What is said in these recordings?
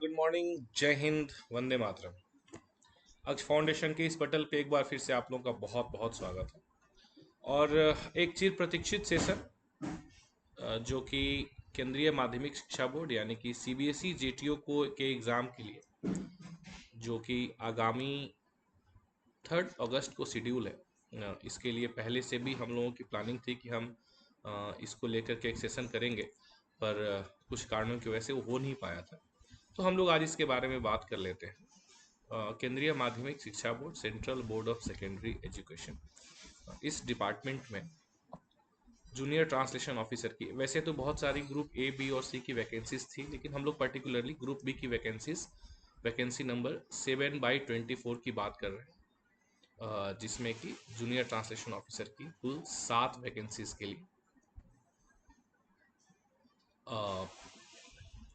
Good morning, जय हिंद, वंदे मातरम। अक्ष foundation के इस पटल पे एक बार फिर से आप लोगों का बहुत बहुत स्वागत है। और एक चिर प्रतीक्षित सेशन जो कि केंद्रीय माध्यमिक शिक्षा बोर्ड यानी कि सीबीएसई जेटीओ को के एग्ज़ाम के लिए जो कि आगामी 3 अगस्त को शेड्यूल है। इसके लिए पहले से भी हम लोगों की प्लानिंग थी कि हम इसको लेकर के एक सेशन करेंगे, पर कुछ कारणों की वजह से वो हो नहीं पाया था। तो हम लोग आज इसके बारे में बात कर लेते हैं। केंद्रीय माध्यमिक शिक्षा board, central board of secondary education, इस डिपार्टमेंट में जूनियर ट्रांसलेशन ऑफिसर की वैसे तो बहुत सारी ग्रुप ए, बी और सी की वैकेंसीज थी, लेकिन हम लोग पर्टिकुलरली ग्रुप बी की वैकेंसी नंबर 7/24 की बात कर रहे हैं, जिसमें कि जूनियर ट्रांसलेशन ऑफिसर की कुल 7 वैकेंसीज के लिए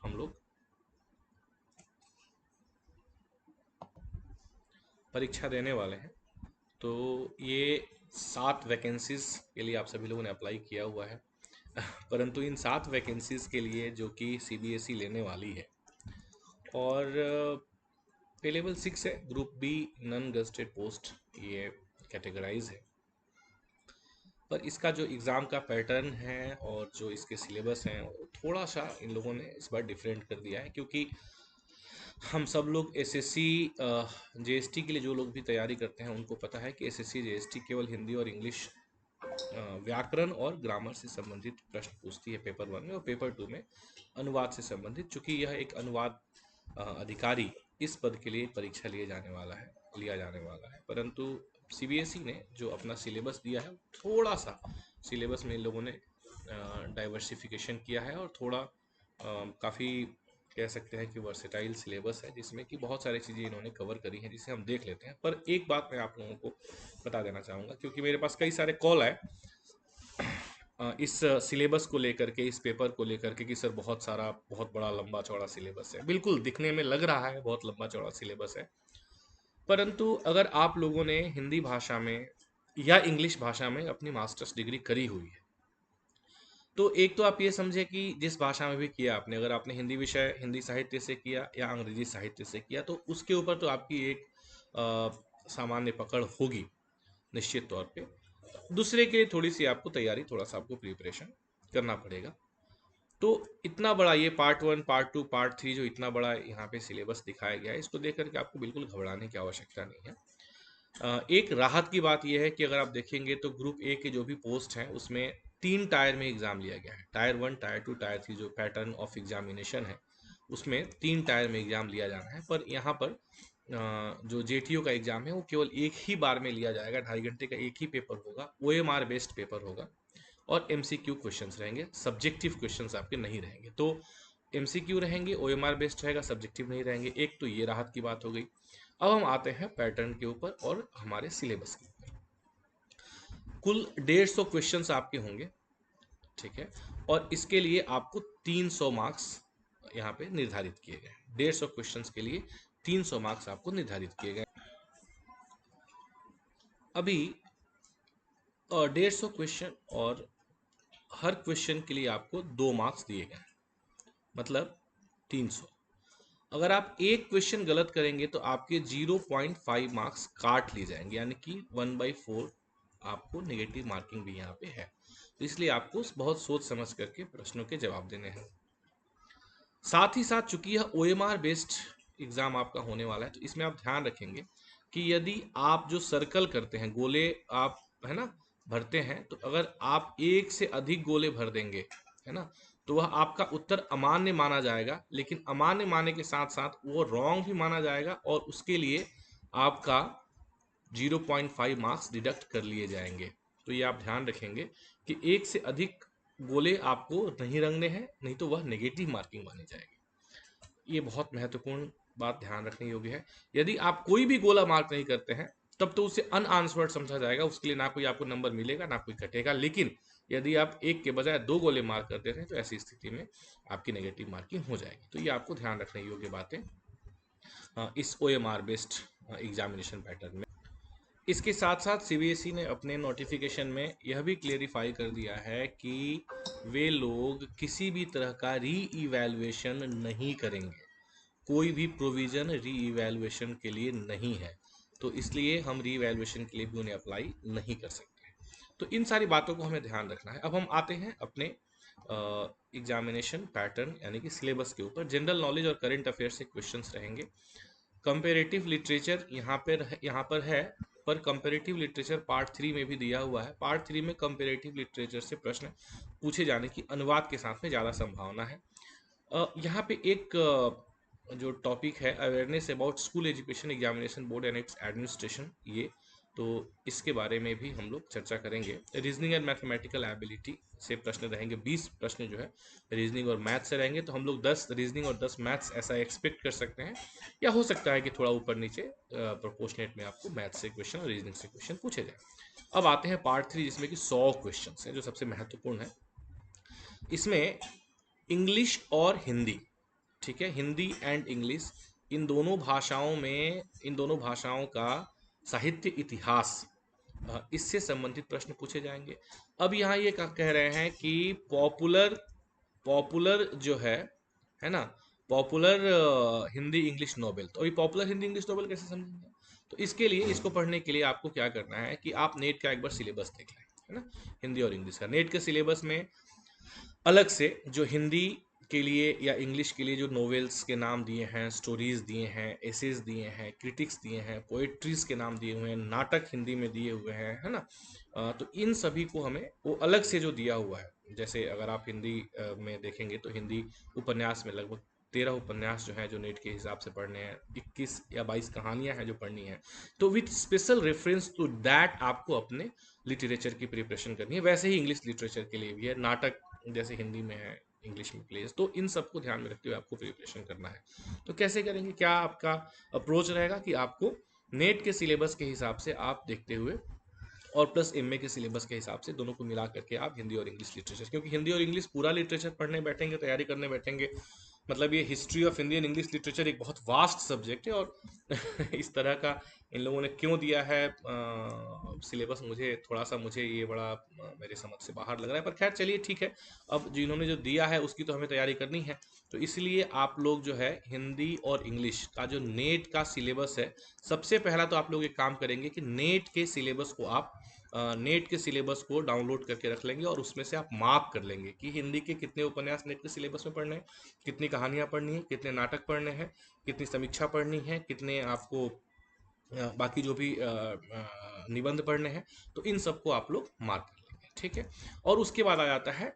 हम लोग परीक्षा देने वाले हैं। तो ये 7 वैकेंसीज के लिए आप सभी लोगों ने अप्लाई किया हुआ है। परंतु इन 7 वैकेंसीज के लिए जो कि सीबीएसई लेने वाली है, और पे लेवल 6 है, group B non gazetted post ये कैटेगराइज है। पर इसका जो एग्ज़ाम का पैटर्न है और जो इसके सिलेबस हैं वो थोड़ा सा इन लोगों ने इस बार डिफरेंट कर दिया है, क्योंकि हम सब लोग एसएससी जेएसटी के लिए जो लोग भी तैयारी करते हैं उनको पता है कि एसएससी जेएसटी केवल हिंदी और इंग्लिश व्याकरण और ग्रामर से संबंधित प्रश्न पूछती है पेपर 1 में, और पेपर 2 में अनुवाद से संबंधित। चूंकि यह एक अनुवाद अधिकारी इस पद के लिए परीक्षा लिया जाने वाला है, परंतु सीबीएसई ने जो अपना सिलेबस दिया है थोड़ा सा सिलेबस में इन लोगों ने डाइवर्सिफिकेशन किया है, और थोड़ा काफ़ी कह सकते हैं कि वर्सेटाइल सिलेबस है, जिसमें कि बहुत सारी चीज़ें इन्होंने कवर करी हैं, जिसे हम देख लेते हैं। पर एक बात मैं आप लोगों को बता देना चाहूँगा, क्योंकि मेरे पास कई सारे कॉल आए इस सिलेबस को लेकर के, इस पेपर को लेकर के, कि सर बहुत बड़ा लंबा चौड़ा सिलेबस है। बिल्कुल दिखने में लग रहा है बहुत लंबा चौड़ा सिलेबस है, परंतु अगर आप लोगों ने हिंदी भाषा में या इंग्लिश भाषा में अपनी मास्टर्स डिग्री करी हुई है, तो एक तो आप ये समझे कि जिस भाषा में भी किया आपने, अगर आपने हिंदी विषय हिंदी साहित्य से किया या अंग्रेजी साहित्य से किया, तो उसके ऊपर तो आपकी एक सामान्य पकड़ होगी निश्चित तौर पे। दूसरे के लिए थोड़ी सी आपको तैयारी, थोड़ा सा आपको प्रिपरेशन करना पड़ेगा। तो इतना बड़ा ये पार्ट 1, पार्ट 2, पार्ट 3 जो इतना बड़ा यहाँ पे सिलेबस दिखाया गया है, इसको देख करके आपको बिल्कुल घबराने की आवश्यकता नहीं है। एक राहत की बात यह है कि अगर आप देखेंगे तो ग्रुप ए के जो भी पोस्ट हैं उसमें 3 टायर में एग्ज़ाम लिया गया है। टायर 1, टायर 2, टायर 3 जो पैटर्न ऑफ एग्जामिनेशन है उसमें 3 टायर में एग्ज़ाम लिया जाना है। पर यहाँ पर जो जेटीओ का एग्ज़ाम है वो केवल एक ही बार में लिया जाएगा, 2.5 घंटे का एक ही पेपर होगा, ओएमआर बेस्ड पेपर होगा, और एमसीक्यू क्वेश्चंस रहेंगे, सब्जेक्टिव क्वेश्चंस आपके नहीं रहेंगे। तो एमसीक्यू रहेंगे, ओएमआर बेस्ड रहेगा, सब्जेक्टिव नहीं रहेंगे। एक तो ये राहत की बात हो गई। अब हम आते हैं पैटर्न के ऊपर और हमारे सिलेबस के ऊपर। कुल 150 क्वेश्चंस आपके होंगे, ठीक है, और इसके लिए आपको 300 मार्क्स यहाँ पे निर्धारित किए गए। 150 क्वेश्चंस के लिए 300 मार्क्स आपको निर्धारित किए गए। अभी 150 क्वेश्चन, और हर क्वेश्चन के लिए आपको 2 मार्क्स दिए गए, मतलब 300। अगर आप एक क्वेश्चन गलत करेंगे तो आपके 0.5 मार्क्स काट लिए जाएंगे, यानी कि 1/4 आपको नेगेटिव मार्किंग भी यहाँ पे है। तो इसलिए आपको बहुत सोच समझ करके प्रश्नों के जवाब देने हैं। साथ ही साथ चूंकि यह ओएमआर बेस्ड एग्जाम आपका होने वाला है, तो इसमें आप ध्यान रखेंगे कि यदि आप जो सर्कल करते हैं, गोले आप है ना भरते हैं, तो अगर आप एक से अधिक गोले भर देंगे, है ना, तो वह आपका उत्तर अमान्य माना जाएगा। लेकिन अमान्य मानने के साथ साथ वो रॉन्ग भी माना जाएगा, और उसके लिए आपका 0.5 मार्क्स डिडक्ट कर लिए जाएंगे। तो ये आप ध्यान रखेंगे कि एक से अधिक गोले आपको नहीं रंगने हैं, नहीं तो वह नेगेटिव मार्किंग मानी जाएगी। ये बहुत महत्वपूर्ण बात ध्यान रखने योग्य है। यदि आप कोई भी गोला मार्क नहीं करते हैं तब तो उसे अनआंसवर्ड समझा जाएगा, उसके लिए ना कोई आपको नंबर मिलेगा ना कोई कटेगा। लेकिन यदि आप एक के बजाय 2 गोले मार्क कर देते हैं तो ऐसी स्थिति में आपकी नेगेटिव मार्किंग हो जाएगी। तो ये आपको ध्यान रखने योग्य बातें इस ओएमआर बेस्ड एग्जामिनेशन पैटर्न में। इसके साथ साथ सीबीएसई ने अपने नोटिफिकेशन में यह भी क्लेरिफाई कर दिया है कि वे लोग किसी भी तरह का री इवैल्यूएशन नहीं करेंगे। कोई भी प्रोविजन री इवैल्यूएशन के लिए नहीं है, तो इसलिए हम री इवैल्यूएशन के लिए भी उन्हें अप्लाई नहीं कर सकते। तो इन सारी बातों को हमें ध्यान रखना है। अब हम आते हैं अपने एग्जामिनेशन पैटर्न यानी कि सिलेबस के ऊपर। जनरल नॉलेज और करंट अफेयर्स से क्वेश्चंस रहेंगे। कंपेरेटिव लिटरेचर यहाँ पर है, पर कंपेरेटिव लिटरेचर पार्ट 3 में भी दिया हुआ है। पार्ट 3 में कंपेरेटिव लिटरेचर से प्रश्न पूछे जाने की अनुवाद के साथ में ज़्यादा संभावना है। यहाँ पे एक जो टॉपिक है awareness about school education examination board and it's administration, ये तो इसके बारे में भी हम लोग चर्चा करेंगे। रीजनिंग एंड मैथमेटिकल एबिलिटी से प्रश्न रहेंगे, 20 प्रश्न जो है रीजनिंग और मैथ्स से रहेंगे। तो हम लोग 10 रीजनिंग और 10 मैथ्स ऐसा एक्सपेक्ट कर सकते हैं, या हो सकता है कि थोड़ा ऊपर नीचे प्रोपोर्शनेट में आपको मैथ्स से क्वेश्चन और रीजनिंग से क्वेश्चन पूछे जाए। अब आते हैं पार्ट 3 जिसमें कि 100 क्वेश्चन हैं, जो सबसे महत्वपूर्ण है। इसमें इंग्लिश और हिंदी, ठीक है, हिंदी एंड इंग्लिश, इन दोनों भाषाओं का साहित्य इतिहास, इससे संबंधित प्रश्न पूछे जाएंगे। अब यहाँ ये कह रहे हैं कि पॉपुलर पॉपुलर जो है ना, पॉपुलर हिंदी इंग्लिश नोवेल। तो अभी पॉपुलर हिंदी इंग्लिश नोवेल कैसे समझेंगे? तो इसके लिए, इसको पढ़ने के लिए आपको क्या करना है कि आप नेट का एक बार सिलेबस देख लें, है ना, हिंदी और इंग्लिश का। नेट के सिलेबस में अलग से जो हिंदी के लिए या इंग्लिश के लिए जो नॉवेल्स के नाम दिए हैं, स्टोरीज दिए हैं, एसेज दिए हैं, क्रिटिक्स दिए हैं, पोएट्रीज के नाम दिए हुए हैं, नाटक हिंदी में दिए हुए हैं, है ना। तो इन सभी को हमें वो अलग से जो दिया हुआ है, जैसे अगर आप हिंदी में देखेंगे तो हिंदी उपन्यास में लगभग 13 उपन्यास जो हैं जो नेट के हिसाब से पढ़ने हैं, 21 या 22 कहानियां हैं जो पढ़नी है। तो with special reference to that आपको अपने लिटरेचर की प्रिपरेशन करनी है। वैसे ही इंग्लिश लिटरेचर के लिए भी है, नाटक जैसे हिंदी में है इंग्लिश में प्लेस, तो इन सबको ध्यान में रखते हुए आपको प्रिपरेशन करना है। तो कैसे करेंगे, क्या आपका अप्रोच रहेगा कि आपको नेट के सिलेबस के हिसाब से आप देखते हुए और प्लस एमए के सिलेबस के हिसाब से दोनों को मिला करके आप हिंदी और इंग्लिश लिटरेचर, क्योंकि हिंदी और इंग्लिश पूरा लिटरेचर पढ़ने बैठेंगे, तैयारी करने बैठेंगे, मतलब ये history of Indian English literature एक बहुत वास्ट सब्जेक्ट है। और इस तरह का इन लोगों ने क्यों दिया है सिलेबस, मुझे ये बड़ा मेरे समझ से बाहर लग रहा है। पर खैर चलिए ठीक है, अब जिन्होंने जो दिया है उसकी तो हमें तैयारी करनी है। तो इसलिए आप लोग जो है हिंदी और इंग्लिश का जो नेट का सिलेबस है, सबसे पहला तो आप लोग एक काम करेंगे कि नेट के सिलेबस को डाउनलोड करके रख लेंगे, और उसमें से आप मार्क कर लेंगे कि हिंदी के कितने उपन्यास नेट के सिलेबस में पढ़ने हैं, कितनी कहानियां पढ़नी है, कितने नाटक पढ़ने हैं, कितनी समीक्षा पढ़नी है, कितने आपको बाकी जो भी निबंध पढ़ने हैं। तो इन सबको आप लोग मार्क कर लेंगे, ठीक है। और उसके बाद आ जाता है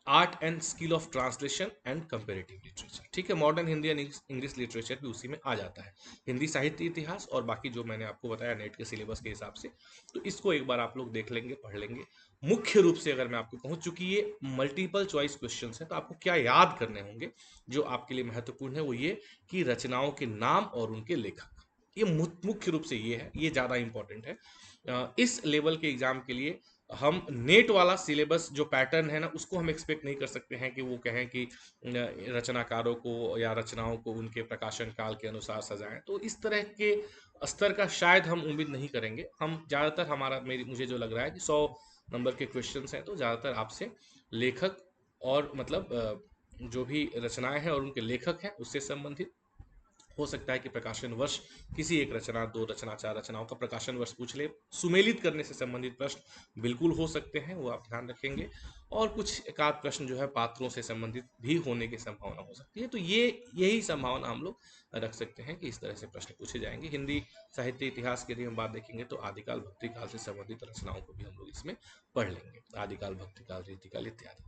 art and skill of translation and comparative literature, ठीक है। Modern Hindi and English literature भी उसी में आ जाता है, हिंदी साहित्य इतिहास और बाकी जो मैंने आपको बताया नेट के सिलेबस के हिसाब से। तो इसको एक बार आप लोग देख लेंगे, पढ़ लेंगे। मुख्य रूप से अगर मैं आपको कहूँ, चूंकि ये मल्टीपल चॉइस क्वेश्चन है, तो आपको क्या याद करने होंगे जो आपके लिए महत्वपूर्ण है, वो ये कि रचनाओं के नाम और उनके लेखक। ये मुख्य रूप से ये है, ये ज़्यादा इंपॉर्टेंट है। इस लेवल के एग्जाम के लिए हम नेट वाला सिलेबस जो पैटर्न है ना, उसको हम एक्सपेक्ट नहीं कर सकते हैं कि वो कहें कि रचनाकारों को या रचनाओं को उनके प्रकाशन काल के अनुसार सजाएं। तो इस तरह के स्तर का शायद हम उम्मीद नहीं करेंगे। हम ज़्यादातर मुझे जो लग रहा है कि 100 नंबर के क्वेश्चंस हैं, तो ज़्यादातर आपसे लेखक और मतलब जो भी रचनाएं हैं और उनके लेखक हैं उससे संबंधित। हो सकता है कि प्रकाशन वर्ष, किसी एक रचना, 2 रचना, 4 रचनाओं का प्रकाशन वर्ष पूछ ले। सुमेलित करने से संबंधित प्रश्न बिल्कुल हो सकते हैं, वो आप ध्यान रखेंगे। और कुछ एकाध प्रश्न जो है पात्रों से संबंधित भी होने की संभावना हो सकती है। तो यही संभावना हम लोग रख सकते हैं कि इस तरह से प्रश्न पूछे जाएंगे। हिंदी साहित्य इतिहास की यदि हम बात देखेंगे तो आदिकाल भक्तिकाल से संबंधित रचनाओं को भी हम लोग इसमें पढ़ लेंगे, आदिकाल भक्तिकाल रीतिकाल इत्यादि।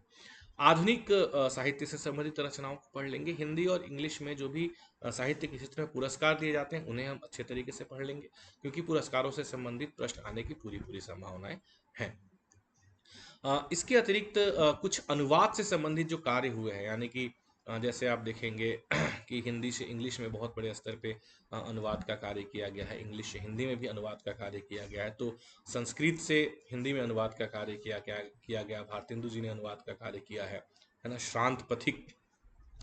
आधुनिक साहित्य से संबंधित रचनाओं को पढ़ लेंगे। हिंदी और इंग्लिश में जो भी साहित्य के क्षेत्र में पुरस्कार दिए जाते हैं उन्हें हम अच्छे तरीके से पढ़ लेंगे, क्योंकि पुरस्कारों से संबंधित प्रश्न आने की पूरी पूरी संभावनाएं हैं। इसके अतिरिक्त कुछ अनुवाद से संबंधित जो कार्य हुए हैं, यानी कि जैसे आप देखेंगे कि हिंदी से इंग्लिश में बहुत बड़े स्तर पे अनुवाद का कार्य किया गया है, इंग्लिश से हिंदी में भी अनुवाद का कार्य किया गया है। तो संस्कृत से हिंदी में अनुवाद का कार्य किया गया, भारतेंदु जी ने अनुवाद का कार्य किया है ना। श्रांत पथिक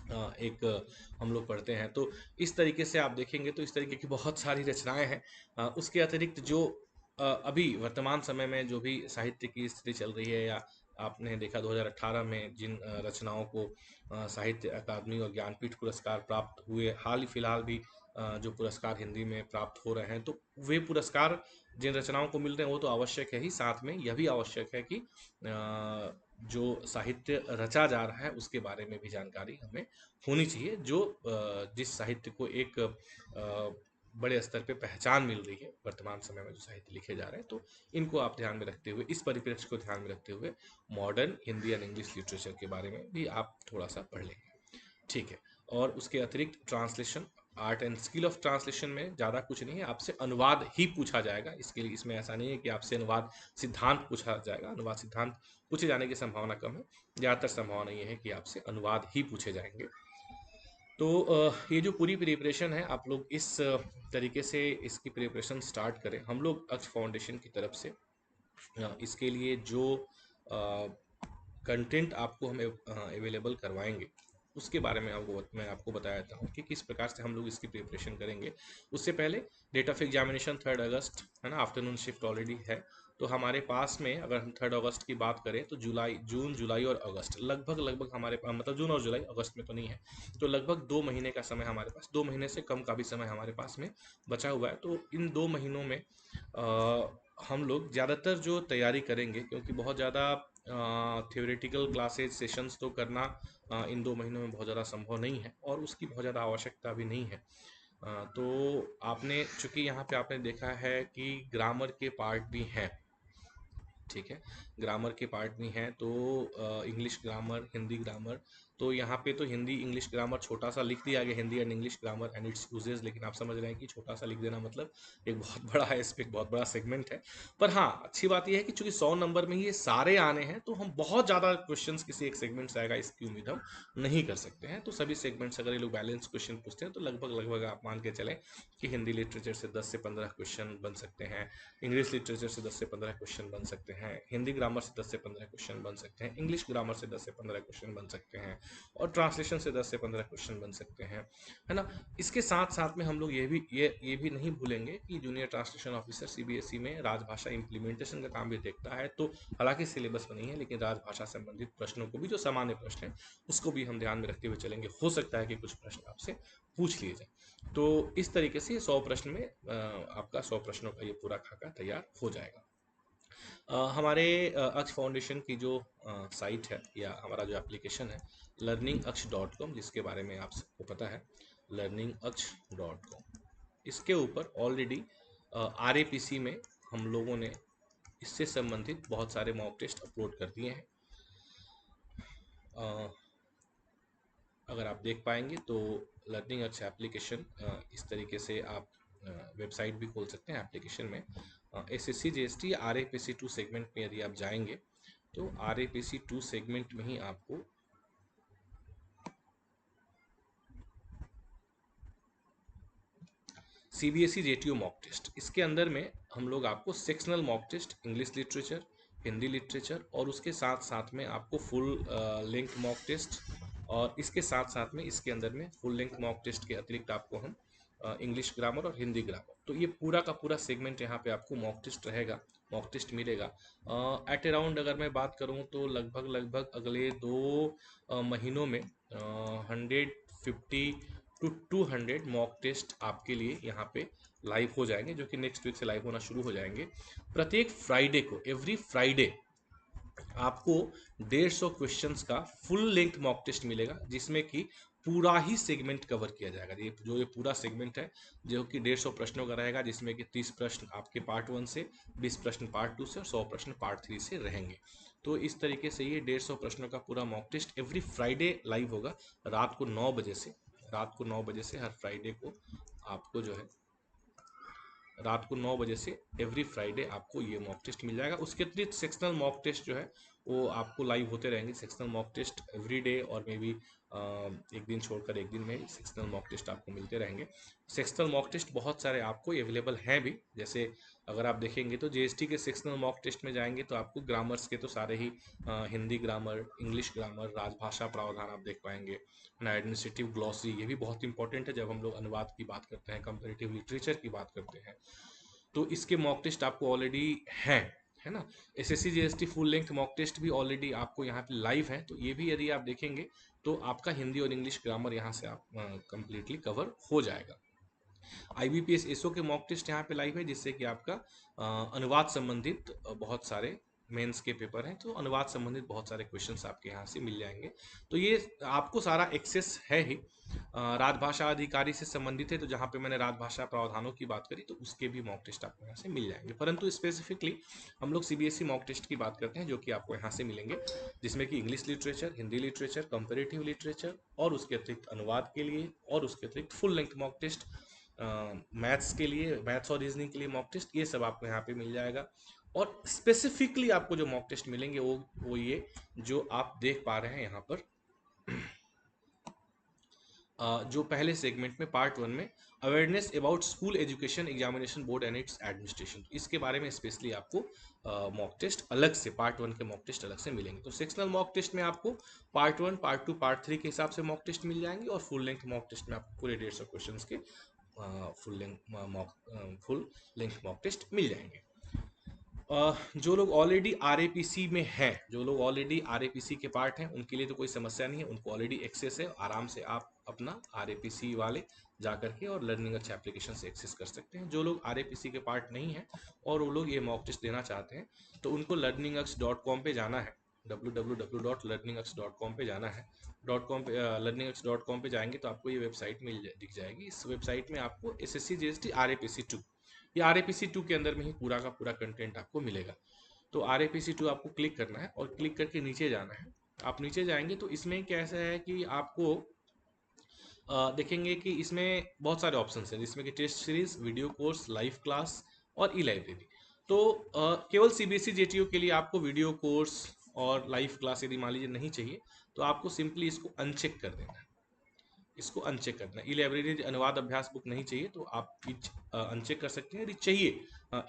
एक हम लोग पढ़ते हैं। तो इस तरीके से आप देखेंगे तो इस तरीके की बहुत सारी रचनाएं हैं। उसके अतिरिक्त जो अभी वर्तमान समय में जो भी साहित्य की स्थिति चल रही है, या आपने देखा 2018 में जिन रचनाओं को साहित्य अकादमी और ज्ञानपीठ पुरस्कार प्राप्त हुए, हाल ही फिलहाल भी जो पुरस्कार हिंदी में प्राप्त हो रहे हैं, तो वे पुरस्कार जिन रचनाओं को मिल रहे हैं वो तो आवश्यक है ही, साथ में यह भी आवश्यक है कि जो साहित्य रचा जा रहा है उसके बारे में भी जानकारी हमें होनी चाहिए, जो जिस साहित्य को एक बड़े स्तर पे पहचान मिल रही है वर्तमान समय में जो साहित्य लिखे जा रहे हैं। तो इनको आप ध्यान में रखते हुए, इस परिप्रेक्ष्य को ध्यान में रखते हुए modern Hindi and English literature के बारे में भी आप थोड़ा सा पढ़ लेंगे, ठीक है। और उसके अतिरिक्त translation, art and skill of translation में ज़्यादा कुछ नहीं है, आपसे अनुवाद ही पूछा जाएगा। इसके लिए इसमें ऐसा नहीं है कि आपसे अनुवाद सिद्धांत पूछा जाएगा, अनुवाद सिद्धांत पूछे जाने की संभावना कम है, ज़्यादातर संभावना ये है कि आपसे अनुवाद ही पूछे जाएंगे। तो ये जो पूरी प्रिपरेशन है, आप लोग इस तरीके से इसकी प्रिपरेशन स्टार्ट करें। हम लोग अक्ष फाउंडेशन की तरफ से इसके लिए जो कंटेंट आपको हम अवेलेबल करवाएंगे उसके बारे में मैं आपको बताया देता हूँ कि किस प्रकार से हम लोग इसकी प्रिपरेशन करेंगे। उससे पहले डेट ऑफ एग्जामिनेशन 3 अगस्त है ना, आफ्टरनून शिफ्ट ऑलरेडी है। तो हमारे पास में अगर हम 3 अगस्त की बात करें तो जून जुलाई और अगस्त लगभग हमारे पास, मतलब जून और जुलाई, अगस्त में तो नहीं है, तो लगभग 2 महीने का समय हमारे पास, 2 महीने से कम का भी समय हमारे पास में बचा हुआ है। तो इन 2 महीनों में हम लोग ज़्यादातर जो तैयारी करेंगे, क्योंकि बहुत ज़्यादा थ्योरेटिकल क्लासेज सेशंस तो करना इन 2 महीनों में बहुत ज़्यादा संभव नहीं है और उसकी बहुत ज़्यादा आवश्यकता भी नहीं है। तो आपने चूंकि यहाँ पे आपने देखा है कि ग्रामर के पार्ट भी हैं, ठीक है, ग्रामर के पार्ट भी हैं, तो इंग्लिश ग्रामर, हिंदी ग्रामर, तो यहाँ पे तो हिंदी इंग्लिश ग्रामर छोटा सा लिख दिया गया, Hindi and English grammar and it's uses, लेकिन आप समझ रहे हैं कि छोटा सा लिख देना मतलब एक बहुत बड़ा है, इस पे एक बहुत बड़ा सेगमेंट है। पर हाँ, अच्छी बात यह है कि चूंकि 100 नंबर में ये सारे आने हैं तो हम बहुत ज़्यादा क्वेश्चंस किसी एक सेगमेंट से आएगा इसकी उम्मीद हम नहीं कर सकते हैं। तो सभी सेगमेंट्स अगर ये लोग बैलेंस क्वेश्चन पूछते हैं तो लगभग आप मान के चलें कि हिंदी लिटरेचर से 10 से 15 क्वेश्चन बन सकते हैं, इंग्लिश लिटरेचर से 10 से 15 क्वेश्चन बन सकते हैं, हिंदी ग्रामर से 10 से 15 क्वेश्चन बन सकते हैं, इंग्लिश ग्रामर से 10 से 15 क्वेश्चन बन सकते हैं, और ट्रांसलेशन से 10 से 15 क्वेश्चन बन सकते हैं, है ना। इसके साथ साथ में हम लोग ये भी नहीं भूलेंगे कि जूनियर ट्रांसलेशन ऑफिसर सीबीएसई में राजभाषा इंप्लीमेंटेशन का काम भी देखता है। तो हालांकि सिलेबस में नहीं है, लेकिन राजभाषा संबंधित प्रश्नों को भी, जो सामान्य प्रश्न है, उसको भी हम ध्यान में रखते हुए चलेंगे। हो सकता है कि कुछ प्रश्न आपसे पूछ लिए जाए। तो इस तरीके से 100 प्रश्न में आपका 100 प्रश्नों का ये पूरा खाका तैयार हो जाएगा। हमारे अक्ष फाउंडेशन की जो साइट है या हमारा जो एप्लीकेशन है learningaksh.com, जिसके बारे में आप सबको पता है, learningaksh.com, इसके ऊपर ऑलरेडी RAPC में हम लोगों ने इससे संबंधित बहुत सारे मॉक टेस्ट अपलोड कर दिए हैं। अगर आप देख पाएंगे तो लर्निंग अक्ष एप्लीकेशन, इस तरीके से आप वेबसाइट भी खोल सकते हैं। एप्लीकेशन में SSC GST RAPC2 सेगमेंट में यदि आप जाएंगे तो RAPC2 सेगमेंट में ही आपको CBSE JTO मॉक टेस्ट, इसके अंदर में हम लोग आपको sectional mock test, English literature, Hindi literature, और उसके साथ साथ में आपको फुल लेंथ मॉक टेस्ट, और इसके साथ साथ में इसके अंदर में फुल लेंथ मॉक टेस्ट के अतिरिक्त आपको हम इंग्लिश ग्रामर और हिंदी ग्रामर, तो ये पूरा का पूरा सेगमेंट यहाँ पे आपको मॉक टेस्ट रहेगा, मॉक टेस्ट मिलेगा। एट अराउंड अगर मैं बात करूँ तो लगभग अगले 2 महीनों में 150 टू 200 मॉक टेस्ट आपके लिए यहाँ पे लाइव हो जाएंगे, जो कि नेक्स्ट वीक से लाइव होना शुरू हो जाएंगे। प्रत्येक फ्राइडे को, एवरी फ्राइडे आपको 150 क्वेश्चंस का फुल लेंथ मॉक टेस्ट मिलेगा, जिसमें कि पूरा ही सेगमेंट कवर किया जाएगा। ये पूरा सेगमेंट है जो कि 150 प्रश्नों का रहेगा, जिसमें कि 30 प्रश्न आपके पार्ट 1 से, 20 प्रश्न पार्ट 2 से और 100 प्रश्न पार्ट 3 से रहेंगे। तो इस तरीके से ये 150 प्रश्नों का पूरा mock test every Friday live होगा रात को 9 बजे से। रात को 9 बजे से हर फ्राइडे को आपको जो है, रात को 9 बजे से एवरी फ्राइडे आपको ये मॉक टेस्ट मिल जाएगा। उसके अतिरिक्त सेक्शनल मॉक टेस्ट जो है वो आपको लाइव होते रहेंगे। Sectional mock test every day, और मे बी एक दिन छोड़कर एक दिन में सेक्शनल मॉक टेस्ट आपको मिलते रहेंगे। सेक्शनल मॉक टेस्ट बहुत सारे आपको अवेलेबल हैं भी, जैसे अगर आप देखेंगे तो जीएसटी के सेक्शनल मॉक टेस्ट में जाएंगे तो आपको ग्रामर्स के तो सारे ही हिंदी ग्रामर, इंग्लिश ग्रामर, राजभाषा प्रावधान आप देख पाएंगे ना, एडमिनिस्ट्रेटिव ग्लॉसरी, ये भी बहुत इंपॉर्टेंट है जब हम लोग अनुवाद की बात करते हैं, कंपेरेटिव लिटरेचर की बात करते हैं। तो इसके मॉक टेस्ट आपको ऑलरेडी हैं, है ना। SSC GST full length mock test भी ऑलरेडी आपको यहाँ पे लाइव है, तो ये भी यदि आप देखेंगे तो आपका हिंदी और इंग्लिश ग्रामर यहाँ से आप कंप्लीटली कवर हो जाएगा। आईबीपीएस एसओ के मॉक टेस्ट यहाँ पे लाइव है, जिससे कि आपका अनुवाद संबंधित बहुत सारे मेंस के पेपर हैं, तो अनुवाद संबंधित बहुत सारे क्वेश्चंस आपके यहाँ से मिल जाएंगे। तो ये आपको सारा एक्सेस है ही। राजभाषा अधिकारी से संबंधित है, तो जहाँ पे मैंने राजभाषा प्रावधानों की बात करी तो उसके भी मॉक टेस्ट आपको यहाँ से मिल जाएंगे, परंतु स्पेसिफिकली हम लोग सीबीएसई मॉक टेस्ट की बात करते हैं जो कि आपको यहाँ से मिलेंगे, जिसमें कि English literature, Hindi literature, comparative literature और उसके अतिरिक्त अनुवाद के लिए और उसके अतिरिक्त full length mock test, maths के लिए, मैथ्स और रीजनिंग के लिए मॉक टेस्ट, ये सब आपको यहाँ पे मिल जाएगा। और स्पेसिफिकली आपको जो मॉक टेस्ट मिलेंगे वो ये जो आप देख पा रहे हैं यहाँ पर, जो पहले सेगमेंट में पार्ट 1 में awareness about school education examination board and it's administration, इसके बारे में स्पेशली आपको मॉक टेस्ट अलग से, पार्ट 1 के मॉक टेस्ट अलग से मिलेंगे। तो सेक्शनल मॉक टेस्ट में आपको पार्ट 1, पार्ट 2, पार्ट 3 के हिसाब से मॉक टेस्ट मिल जाएंगे, और फुल लेंथ मॉक टेस्ट में आपको पूरे 150 क्वेश्चंस के फुल लेंथ मॉक टेस्ट मिल जाएंगे। जो लोग ऑलरेडी आरएपीसी में हैं, जो लोग ऑलरेडी आरएपीसी के पार्ट हैं, उनके लिए तो कोई समस्या नहीं है, उनको ऑलरेडी एक्सेस है, आराम से आप अपना आरएपीसी वाले जा करके और लर्निंग अच्छा एप्लीकेशन से एक्सेस कर सकते हैं। जो लोग आरएपीसी के पार्ट नहीं हैं और वो लोग ये मॉक टेस्ट देना चाहते हैं, तो उनको learningux.com पे जाना है, www.learningux.com पे जाना है। .com पे learningux.com पे जाएंगे तो आपको ये वेबसाइट दिख जाएगी। इस वेबसाइट में आपको एसएससी जीएसटी आरएपीसी 2, ये आरएपीसी 2 के अंदर में ही पूरा का पूरा कंटेंट आपको मिलेगा। तो आरएपीसी 2 आपको क्लिक करना है और क्लिक करके नीचे जाना है। आप नीचे जाएंगे तो इसमें कैसा है कि आपको देखेंगे कि इसमें बहुत सारे ऑप्शन हैं, जिसमें कि test series, video course, live class और ई लाइब्रेरी। तो केवल सीबीएसई जेटीयू के लिए आपको वीडियो कोर्स और लाइव क्लास यदि मान लीजिए नहीं चाहिए, तो आपको सिंपली इसको अनचेक कर देना है, इसको अनचेक करना है। ई लाइब्रेरी अनुवाद अभ्यास बुक नहीं चाहिए तो आप अनचेक कर सकते हैं, यदि चाहिए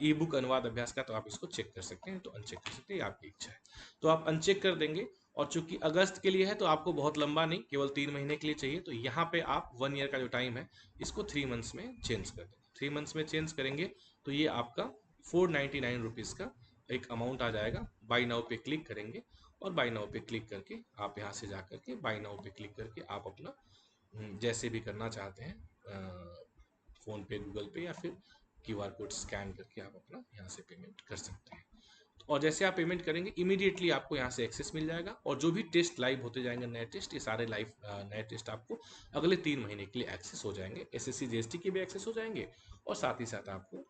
ई बुक अनुवाद अभ्यास का तो आप इसको चेक कर सकते हैं, तो अनचेक कर सकते हैं, आपकी इच्छा है। तो आप अनचेक कर देंगे, और चूंकि अगस्त के लिए है तो आपको बहुत लंबा नहीं, केवल 3 महीने के लिए चाहिए, तो यहाँ पे आप 1 ईयर का जो टाइम है इसको 3 मंथ्स में चेंज कर देंगे। 3 मंथ्स में चेंज करेंगे तो ये आपका 499 रुपीज़ का एक अमाउंट आ जाएगा। बाई नाउ पे क्लिक करेंगे, और बाई नाउ पे क्लिक करके आप यहाँ से जा करके बाई नाउ पे क्लिक करके आप अपना जैसे भी करना चाहते हैं, फ़ोन पे, गूगल पे या फिर क्यूआर कोड स्कैन करके आप अपना यहाँ से पेमेंट कर सकते हैं। और जैसे आप पेमेंट करेंगे इमीडिएटली आपको यहाँ से एक्सेस मिल जाएगा, और जो भी टेस्ट लाइव होते जाएंगे, नए टेस्ट, ये सारे लाइव नए टेस्ट आपको अगले 3 महीने के लिए एक्सेस हो जाएंगे। एसएससी जीएसटी के भी एक्सेस हो जाएंगे, और साथ ही साथ आपको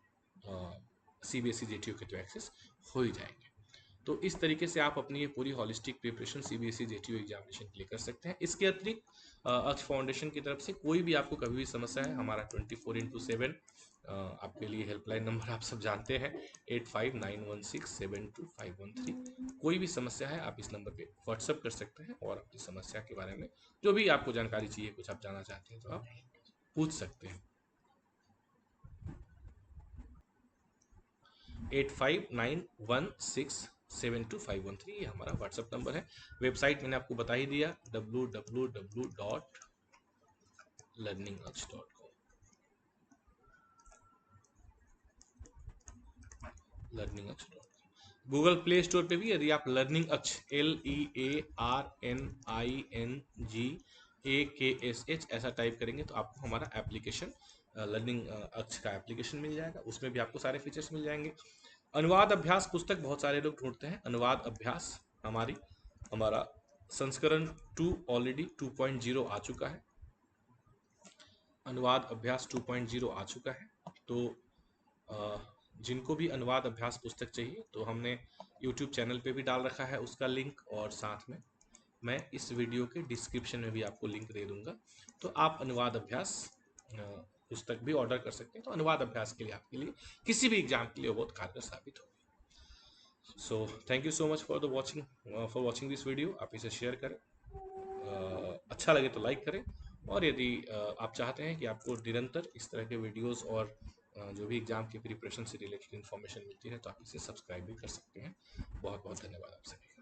सीबीएसई जेटीयू के तो एक्सेस हो ही जाएंगे। तो इस तरीके से आप अपनी ये पूरी हॉलिस्टिक प्रिपरेशन सीबीएसई जेटीयू एग्जामिनेशन के लिए कर सकते हैं। इसके अतिरिक्त अक्ष फाउंडेशन की तरफ से कोई भी आपको कभी भी समस्या है, हमारा 24x7 आपके लिए हेल्पलाइन नंबर आप सब जानते हैं, 8591672513। कोई भी समस्या है आप इस नंबर पे व्हाट्सअप कर सकते हैं, और अपनी समस्या के बारे में जो भी आपको जानकारी चाहिए, कुछ आप जानना चाहते हैं तो आप पूछ सकते हैं। 8591672513 ये हमारा व्हाट्सएप नंबर है। वेबसाइट मैंने आपको बता ही दिया, www.learningux.com। learningux.com। Google play store पे भी यदि आप लर्निंग अक्ष LEARNINGAKSH ऐसा टाइप करेंगे तो आपको हमारा एप्लीकेशन लर्निंग अक्ष का एप्लीकेशन मिल जाएगा, उसमें भी आपको सारे फीचर्स मिल जाएंगे। अनुवाद अभ्यास पुस्तक बहुत सारे लोग ढूंढते हैं, अनुवाद अभ्यास हमारा संस्करण 2 ऑलरेडी 2.0 आ चुका है, अनुवाद अभ्यास 2.0 आ चुका है। तो जिनको भी अनुवाद अभ्यास पुस्तक चाहिए तो हमने YouTube चैनल पे भी डाल रखा है उसका लिंक, और साथ में मैं इस वीडियो के डिस्क्रिप्शन में भी आपको लिंक दे दूंगा, तो आप अनुवाद अभ्यास पुस्तक भी ऑर्डर कर सकते हैं। तो अनुवाद अभ्यास के लिए आपके लिए किसी भी एग्जाम के लिए बहुत कारगर साबित होगी। So thank you so much for watching this video. आप इसे शेयर करें, अच्छा लगे तो लाइक करें, और यदि आप चाहते हैं कि आपको निरंतर इस तरह के वीडियोस और जो भी एग्जाम की प्रिपरेशन से रिलेटेड इन्फॉर्मेशन मिलती है तो आप इसे सब्सक्राइब भी कर सकते हैं। बहुत बहुत धन्यवाद आप सभी का।